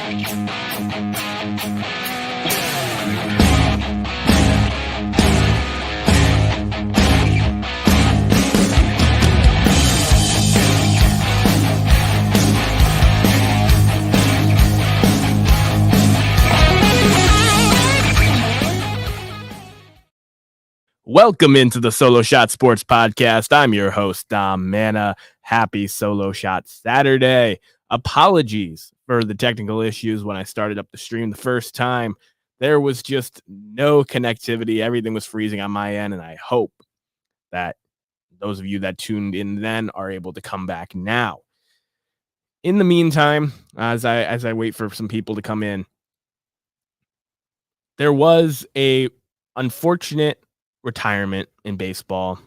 Welcome into the Solo Shot Sports Podcast. I'm your host, Dom Manna. Happy Solo Shot Saturday. Apologies for the technical issues when I started up the stream the first time. There was just no connectivity. Everything was freezing on my end, and I hope that those of you that tuned in then are able to come back now. In the meantime, as I wait for some people to come in, there was a unfortunate retirement in baseball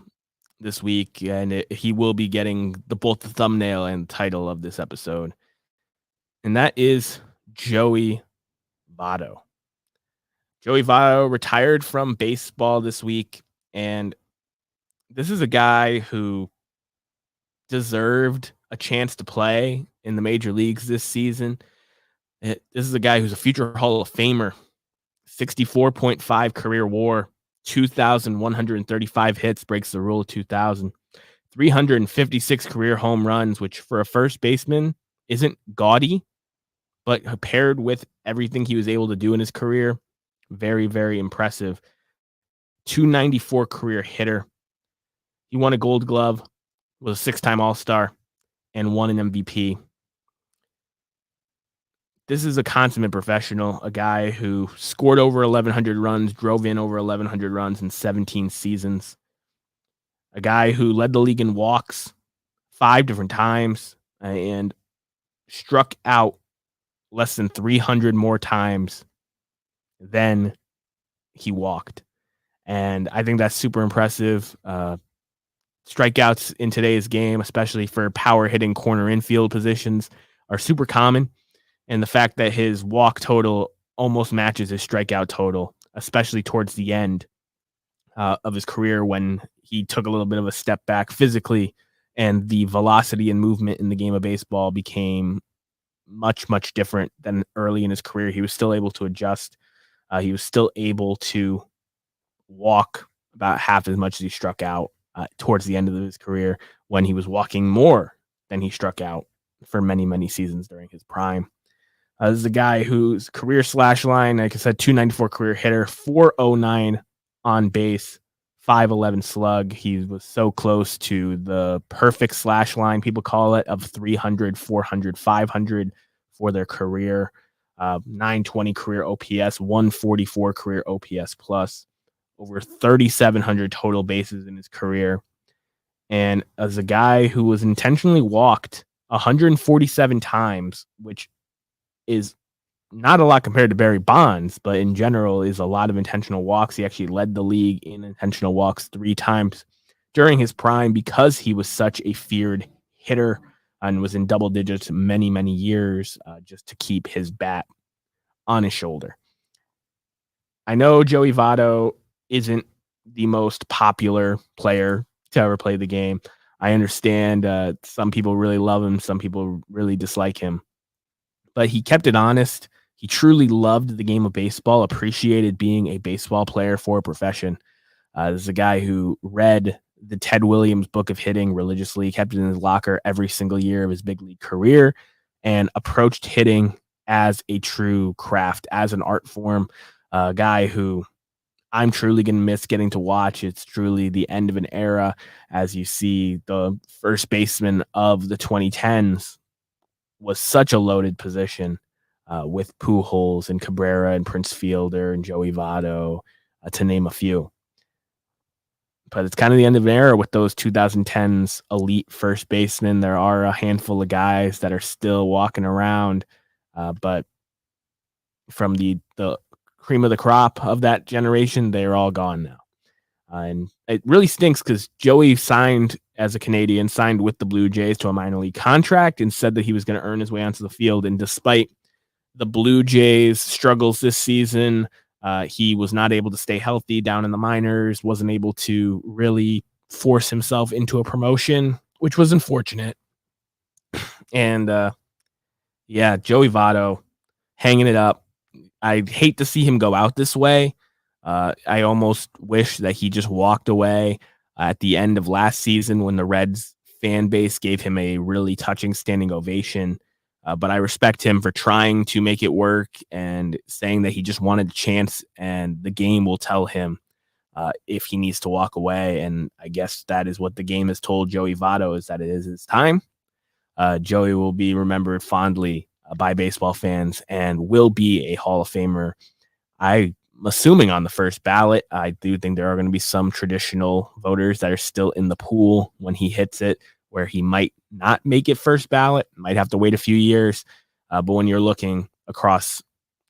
this week, and he will be getting both the thumbnail and title of this episode, and that is Joey Votto. Joey Votto retired from baseball this week, and this is a guy who deserved a chance to play in the major leagues this season. This is a guy who's a future Hall of Famer, 64.5 career WAR, 2,135 hits, breaks the rule of 2,000, 356 career home runs, which for a first baseman isn't gaudy, but paired with everything he was able to do in his career, very, very impressive. 294 career hitter. He won a Gold Glove, was a 6-time All-Star, and won an MVP. This is a consummate professional, a guy who scored over 1,100 runs, drove in over 1,100 runs in 17 seasons. A guy who led the league in walks 5 different times and struck out less than 300 more times than he walked. And I think that's super impressive. Strikeouts in today's game, especially for power hitting corner infield positions, are super common. And the fact that his walk total almost matches his strikeout total, especially towards the end of his career when he took a little bit of a step back physically and the velocity and movement in the game of baseball became much, much different than early in his career. He was still able to adjust. He was still able to walk about half as much as he struck out towards the end of his career, when he was walking more than he struck out for many, many seasons during his prime. This is a guy whose career slash line, like I said, 294 career hitter, 409 on base, 511 slug. He was so close to the perfect slash line, people call it, of 300, 400, 500 for their career. 920 career OPS, 144 career OPS plus, over 3,700 total bases in his career. And as a guy who was intentionally walked 147 times, which is not a lot compared to Barry Bonds, but in general is a lot of intentional walks. He actually led the league in intentional walks 3 times during his prime because he was such a feared hitter and was in double digits many, many years just to keep his bat on his shoulder. I know Joey Votto isn't the most popular player to ever play the game. I understand some people really love him. Some people really dislike him. But he kept it honest. He truly loved the game of baseball, appreciated being a baseball player for a profession. This is a guy who read the Ted Williams book of hitting religiously, kept it in his locker every single year of his big league career, and approached hitting as a true craft, as an art form. A guy who I'm truly going to miss getting to watch. It's truly the end of an era, as you see the first baseman of the 2010s was such a loaded position with Pujols and Cabrera and Prince Fielder and Joey Votto, to name a few. But it's kind of the end of an era with those 2010s elite first basemen. There are a handful of guys that are still walking around, but from the cream of the crop of that generation, they're all gone now. And it really stinks because Joey signed as a Canadian, signed with the Blue Jays to a minor league contract and said that he was going to earn his way onto the field. And despite the Blue Jays' struggles this season, he was not able to stay healthy down in the minors, wasn't able to really force himself into a promotion, which was unfortunate. And Joey Votto hanging it up. I hate to see him go out this way. I almost wish that he just walked away at the end of last season when the Reds fan base gave him a really touching standing ovation. But I respect him for trying to make it work and saying that he just wanted a chance, and the game will tell him if he needs to walk away. And I guess that is what the game has told Joey Votto, is that it is his time. Joey will be remembered fondly by baseball fans and will be a Hall of Famer. I'm assuming on the first ballot. I do think there are going to be some traditional voters that are still in the pool when he hits it, where he might not make it first ballot, might have to wait a few years. But when you're looking across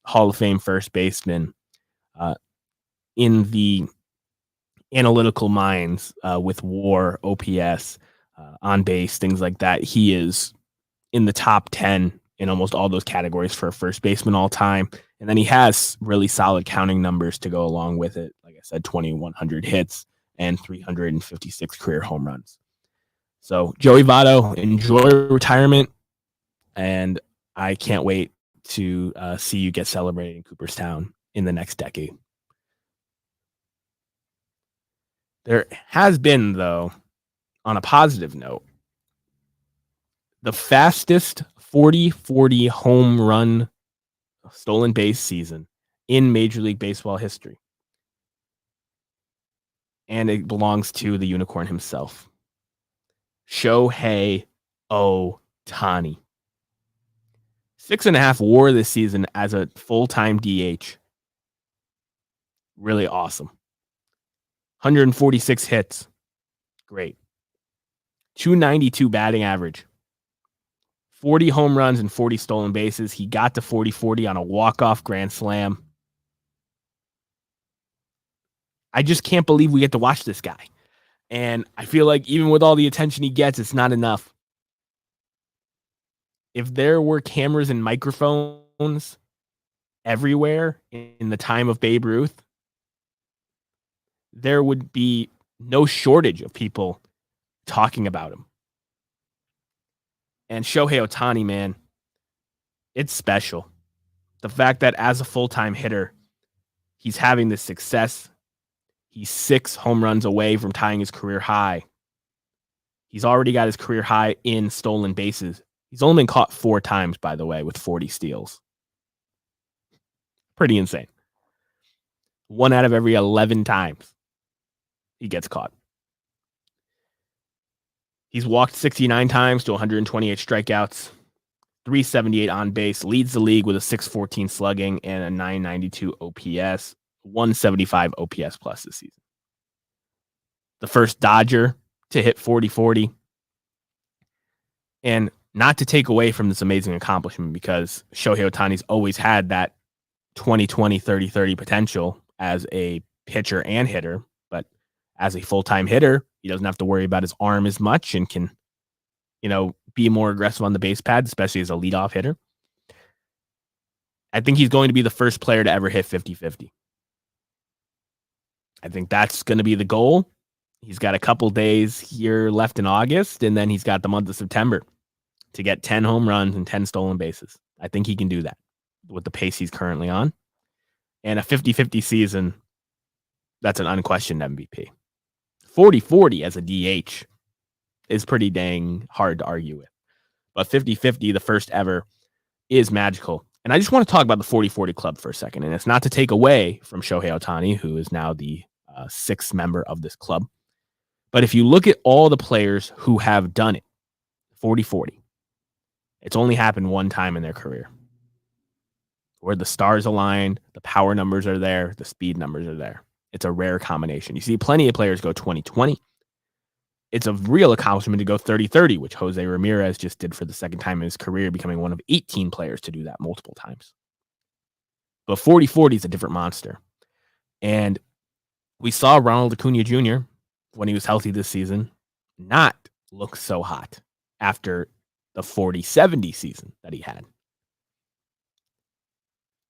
Hall of Fame first baseman in the analytical minds with WAR, OPS, on base, things like that, he is in the top 10 in almost all those categories for a first baseman all time. And then he has really solid counting numbers to go along with it. Like I said, 2,100 hits and 356 career home runs. So Joey Votto, enjoy retirement. And I can't wait to see you get celebrated in Cooperstown in the next decade. There has been, though, on a positive note, the fastest 40-40 home run stolen base season in Major League Baseball history. And it belongs to the unicorn himself, Shohei Ohtani. 6.5 WAR this season as a full-time DH. Really awesome. 146 hits. Great. 292 batting average. 40 home runs and 40 stolen bases. He got to 40-40 on a walk-off grand slam. I just can't believe we get to watch this guy. And I feel like even with all the attention he gets, it's not enough. If there were cameras and microphones everywhere in the time of Babe Ruth, there would be no shortage of people talking about him. And Shohei Ohtani, man, it's special. The fact that as a full-time hitter, he's having this success. He's 6 home runs away from tying his career high. He's already got his career high in stolen bases. He's only been caught 4 times, by the way, with 40 steals. Pretty insane. 1 out of every 11 times he gets caught. He's walked 69 times to 128 strikeouts, 378 on base, leads the league with a 614 slugging and a 992 OPS, 175 OPS plus this season. The first Dodger to hit 40-40. And not to take away from this amazing accomplishment, because Shohei Ohtani's always had that 20-20, 30-30 potential as a pitcher and hitter. But as a full-time hitter, he doesn't have to worry about his arm as much and can, be more aggressive on the base pad, especially as a leadoff hitter. I think he's going to be the first player to ever hit 50-50. I think that's going to be the goal. He's got a couple days here left in August, and then he's got the month of September to get 10 home runs and 10 stolen bases. I think he can do that with the pace he's currently on. And a 50-50 season, that's an unquestioned MVP. 40-40 as a DH is pretty dang hard to argue with. But 50-50, the first ever, is magical. And I just want to talk about the 40-40 club for a second. And it's not to take away from Shohei Ohtani, who is now the 6th member of this club. But if you look at all the players who have done it, 40-40, it's only happened one time in their career, where the stars align, the power numbers are there, the speed numbers are there. It's a rare combination. You see plenty of players go 20-20. It's a real accomplishment to go 30-30, which Jose Ramirez just did for the second time in his career, becoming one of 18 players to do that multiple times. But 40-40 is a different monster. And we saw Ronald Acuna Jr., when he was healthy this season, not look so hot after the 40-70 season that he had.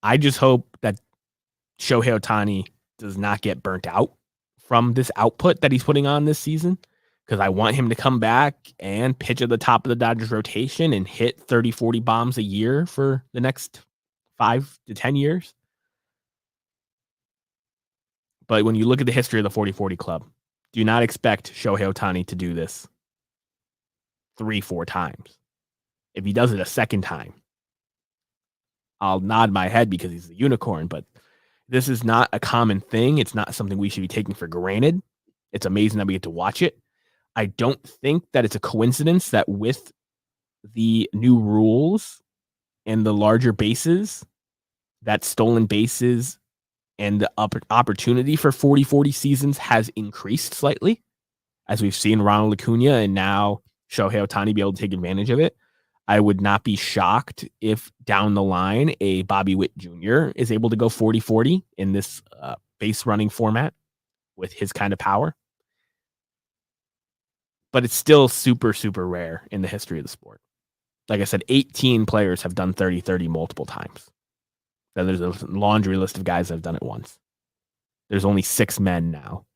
I just hope that Shohei Ohtani does not get burnt out from this output that he's putting on this season, because I want him to come back and pitch at the top of the Dodgers rotation and hit 30-40 bombs a year for the next 5 to 10 years. But when you look at the history of the 40-40 club, do not expect Shohei Ohtani to do this 3-4 times. If he does it a second time, I'll nod my head because he's a unicorn, but this is not a common thing. It's not something we should be taking for granted. It's amazing that we get to watch it. I don't think that it's a coincidence that with the new rules and the larger bases, that stolen bases and the opportunity for 40-40 seasons has increased slightly, as we've seen Ronald Acuna and now Shohei Ohtani be able to take advantage of it. I would not be shocked if down the line a Bobby Witt Jr. is able to go 40-40 in this base running format with his kind of power. But it's still super, super rare in the history of the sport. Like I said, 18 players have done 30-30 multiple times. So there's a laundry list of guys that have done it once. There's only 6 men now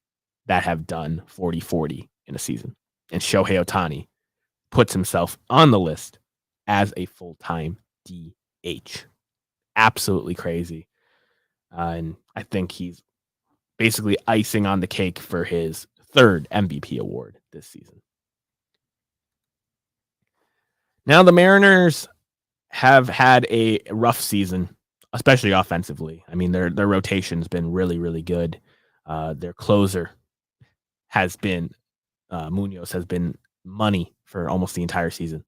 that have done 40-40 in a season. And Shohei Ohtani puts himself on the list as a full-time DH. Absolutely crazy. And I think he's basically icing on the cake for his 3rd MVP award this season. Now the Mariners have had a rough season, especially offensively. I mean, their rotation's been really, really good. Their closer has been Munoz has been money for almost the entire season.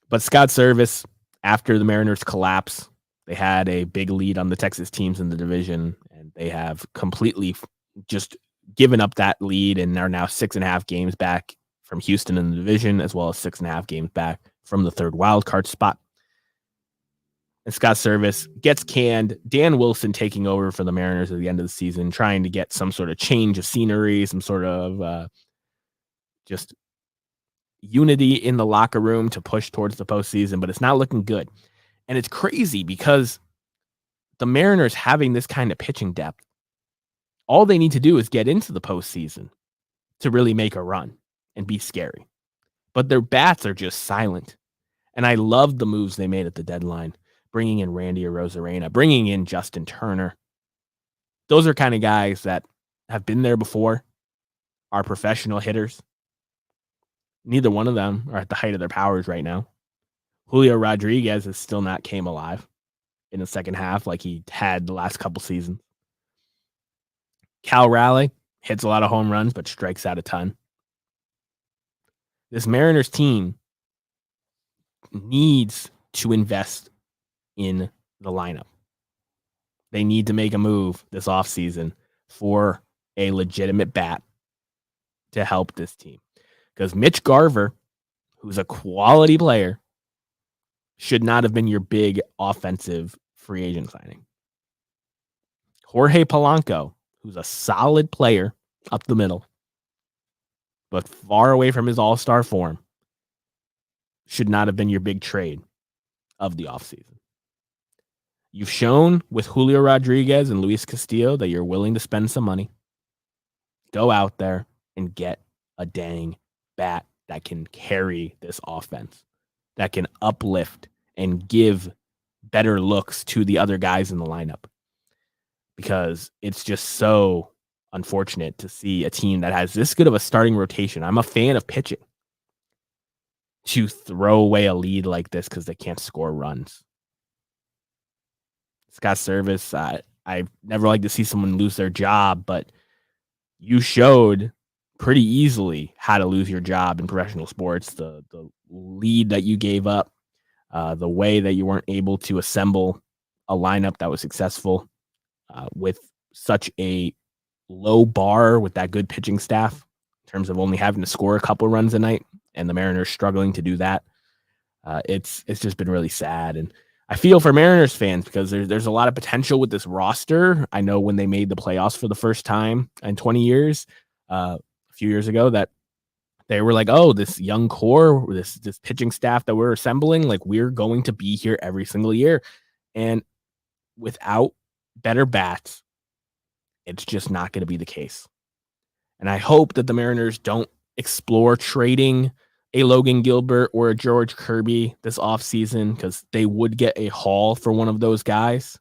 But Scott Service, after the Mariners collapse, they had a big lead on the Texas teams in the division, and they have completely just given up that lead and are now 6.5 games back from Houston in the division, as well as 6.5 games back from the 3rd wild card spot. And Scott Service gets canned. Dan Wilson taking over for the Mariners at the end of the season, trying to get some sort of change of scenery, some sort of just unity in the locker room to push towards the postseason, but it's not looking good. And it's crazy because the Mariners having this kind of pitching depth, all they need to do is get into the postseason to really make a run and be scary. But their bats are just silent. And I love the moves they made at the deadline, bringing in Randy Arozarena, bringing in Justin Turner. Those are kind of guys that have been there before, are professional hitters. Neither one of them are at the height of their powers right now. Julio Rodriguez has still not came alive in the second half like he had the last couple seasons. Cal Raleigh hits a lot of home runs, but strikes out a ton. This Mariners team needs to invest in the lineup. They need to make a move this offseason for a legitimate bat to help this team. Because Mitch Garver, who's a quality player, should not have been your big offensive free agent signing. Jorge Polanco, who's a solid player up the middle, but far away from his all-star form, should not have been your big trade of the offseason. You've shown with Julio Rodriguez and Luis Castillo that you're willing to spend some money. Go out there and get a dang bat that can carry this offense, that can uplift and give better looks to the other guys in the lineup. Because it's just so unfortunate to see a team that has this good of a starting rotation. I'm a fan of pitching, to throw away a lead like this because they can't score runs. Scott Service, I never like to see someone lose their job, but you showed pretty easily how to lose your job in professional sports. The lead that you gave up, the way that you weren't able to assemble a lineup that was successful with such a low bar with that good pitching staff in terms of only having to score a couple runs a night, and the Mariners struggling to do that. It's just been really sad. And I feel for Mariners fans because there's a lot of potential with this roster. I know when they made the playoffs for the first time in 20 years, a few years ago, that they were like, oh, this young core, this pitching staff that we're assembling, like we're going to be here every single year. And without better bats, it's just not going to be the case. And I hope that the Mariners don't explore trading a Logan Gilbert or a George Kirby this offseason because they would get a haul for one of those guys.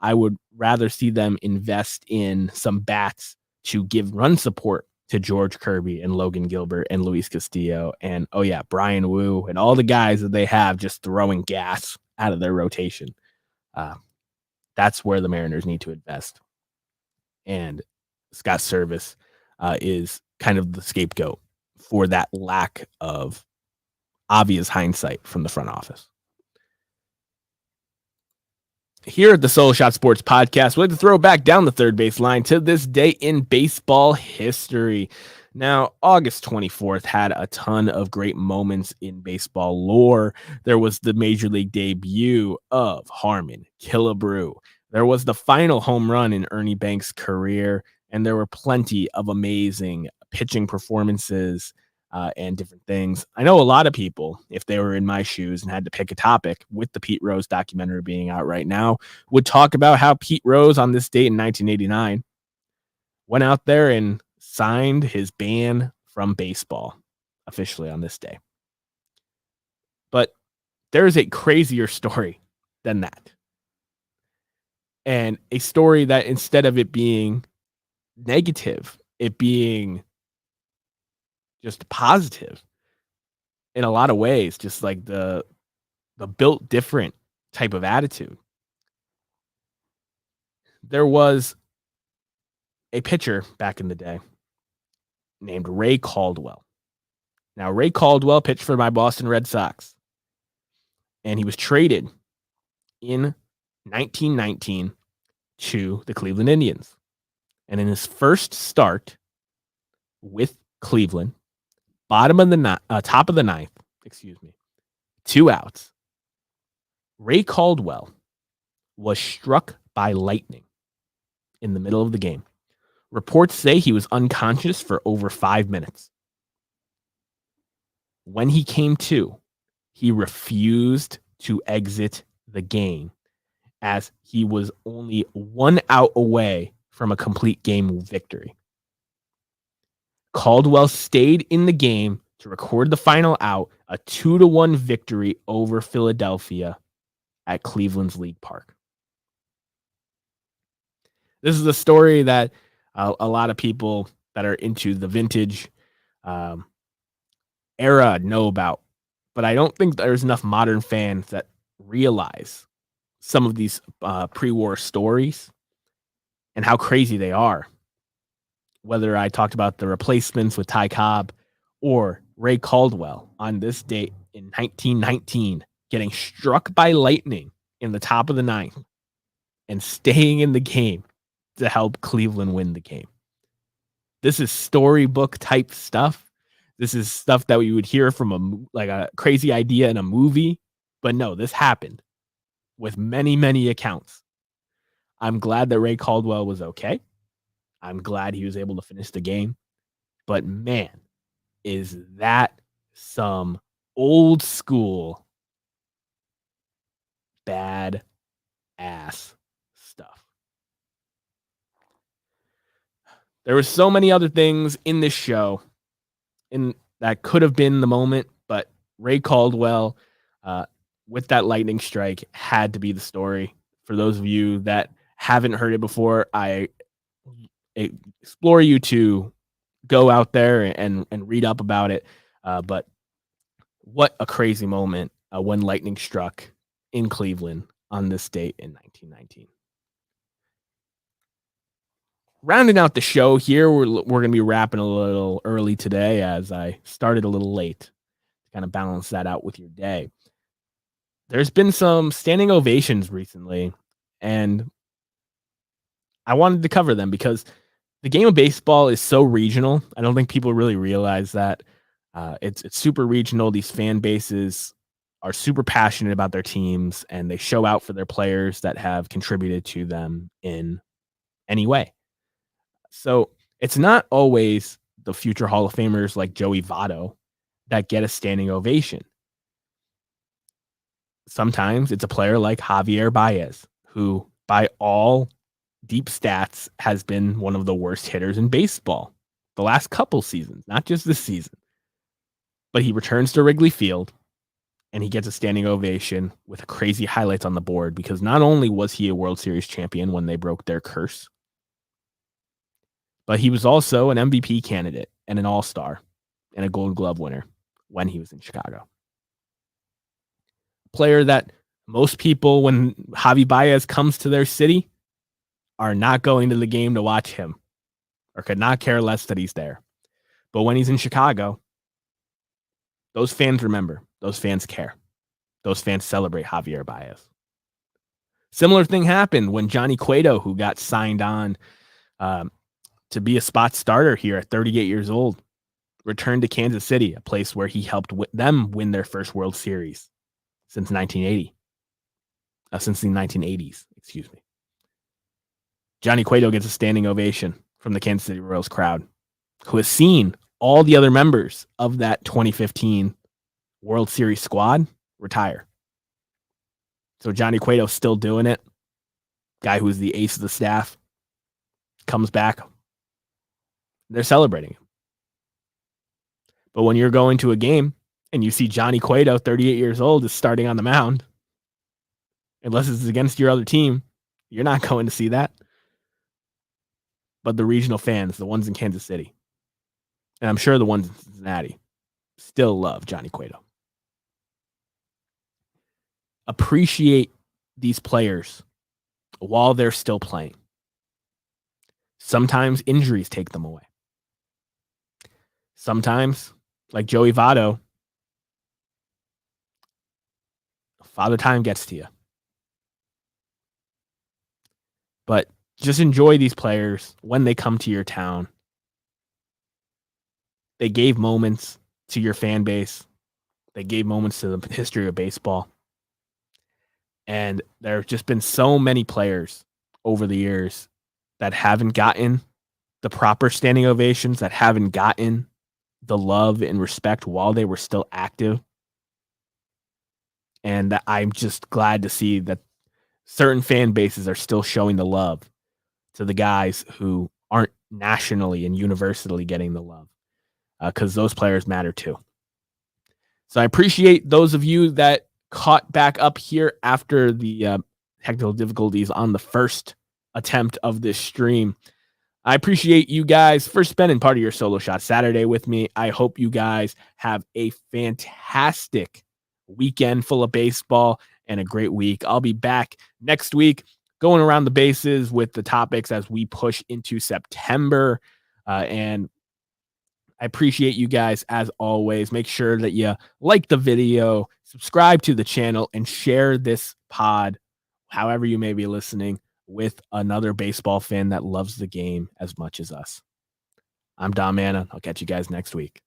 I would rather see them invest in some bats to give run support to George Kirby and Logan Gilbert and Luis Castillo and, Brian Wu and all the guys that they have just throwing gas out of their rotation. That's where the Mariners need to invest. And Scott Service is kind of the scapegoat for that lack of obvious hindsight from the front office. Here at the Solo Shot Sports Podcast, we like to throw back down the third baseline to this day in baseball history. Now, August 24th had a ton of great moments in baseball lore. There was the major league debut of Harmon Killebrew. There was the final home run in Ernie Banks' career, and there were plenty of amazing pitching performances and different things. I know a lot of people, if they were in my shoes and had to pick a topic, with the Pete Rose documentary being out right now, would talk about how Pete Rose on this date in 1989 went out there and signed his ban from baseball officially on this day. But there's a crazier story than that. And a story that, instead of it being negative, it being just positive in a lot of ways, just like the built different type of attitude. There was a pitcher back in the day named Ray Caldwell. Now, Ray Caldwell pitched for my Boston Red Sox, and he was traded in 1919 to the Cleveland Indians. And in his first start with Cleveland, top of the ninth, 2 outs, Ray Caldwell was struck by lightning in the middle of the game. Reports say he was unconscious for over 5 minutes. When he came to, he refused to exit the game, as he was only 1 out away from a complete game victory. Caldwell stayed in the game to record the final out, a 2-1 victory over Philadelphia at Cleveland's League Park. This is a story that a lot of people that are into the vintage era know about, but I don't think there's enough modern fans that realize some of these pre-war stories and how crazy they are. Whether I talked about the replacements with Ty Cobb or Ray Caldwell on this date in 1919, getting struck by lightning in the top of the ninth and staying in the game to help Cleveland win the game. This is storybook type stuff. This is stuff that we would hear from a crazy idea in a movie. But no, this happened with many, many accounts. I'm glad that Ray Caldwell was okay. I'm glad he was able to finish the game. But man, is that some old school bad ass stuff. There were so many other things in this show that could have been the moment, but Ray Caldwell with that lightning strike had to be the story. For those of you that haven't heard it before, I explore you to go out there and read up about it. But what a crazy moment when lightning struck in Cleveland on this date in 1919. Rounding out the show here, we're going to be wrapping a little early today, as I started a little late to kind of balance that out with your day. There's been some standing ovations recently, and I wanted to cover them because the game of baseball is so regional. I don't think people really realize that. It's super regional. These fan bases are super passionate about their teams, and they show out for their players that have contributed to them in any way. So it's not always the future Hall of Famers like Joey Votto that get a standing ovation. Sometimes it's a player like Javier Baez, who by all deep stats has been one of the worst hitters in baseball the last couple seasons, not just this season. But he returns to Wrigley Field, and he gets a standing ovation with crazy highlights on the board because not only was he a World Series champion when they broke their curse, but he was also an MVP candidate and an All-Star and a Gold Glove winner when he was in Chicago. Player that most people, when Javi Baez comes to their city, are not going to the game to watch him or could not care less that he's there. But when he's in Chicago, those fans remember. Those fans care. Those fans celebrate Javier Baez. Similar thing happened when Johnny Cueto, who got signed on to be a spot starter here at 38 years old, returned to Kansas City, a place where he helped them win their first World Series since 1980. Since the 1980s, excuse me. Johnny Cueto gets a standing ovation from the Kansas City Royals crowd, who has seen all the other members of that 2015 World Series squad retire. So Johnny Cueto's still doing it. Guy who's the ace of the staff comes back. They're celebrating him. But when you're going to a game and you see Johnny Cueto, 38 years old, is starting on the mound, unless it's against your other team, you're not going to see that. But the regional fans, the ones in Kansas City, and I'm sure the ones in Cincinnati, still love Johnny Cueto. Appreciate these players while they're still playing. Sometimes injuries take them away. Sometimes, like Joey Votto, Father Time gets to you. But just enjoy these players when they come to your town. They gave moments to your fan base. They gave moments to the history of baseball. And there have just been so many players over the years that haven't gotten the proper standing ovations, that haven't gotten the love and respect while they were still active. And I'm just glad to see that certain fan bases are still showing the love to the guys who aren't nationally and universally getting the love, because those players matter too. So I appreciate those of you that caught back up here after the technical difficulties on the first attempt of this stream. I appreciate you guys for spending part of your Solo Shot Saturday with me. I hope you guys have a fantastic weekend full of baseball and a great week. I'll be back next week going around the bases with the topics as we push into September. And I appreciate you guys as always. Make sure that you like the video, subscribe to the channel, and share this pod, however you may be listening, with another baseball fan that loves the game as much as us. I'm Dom Manna. I'll catch you guys next week.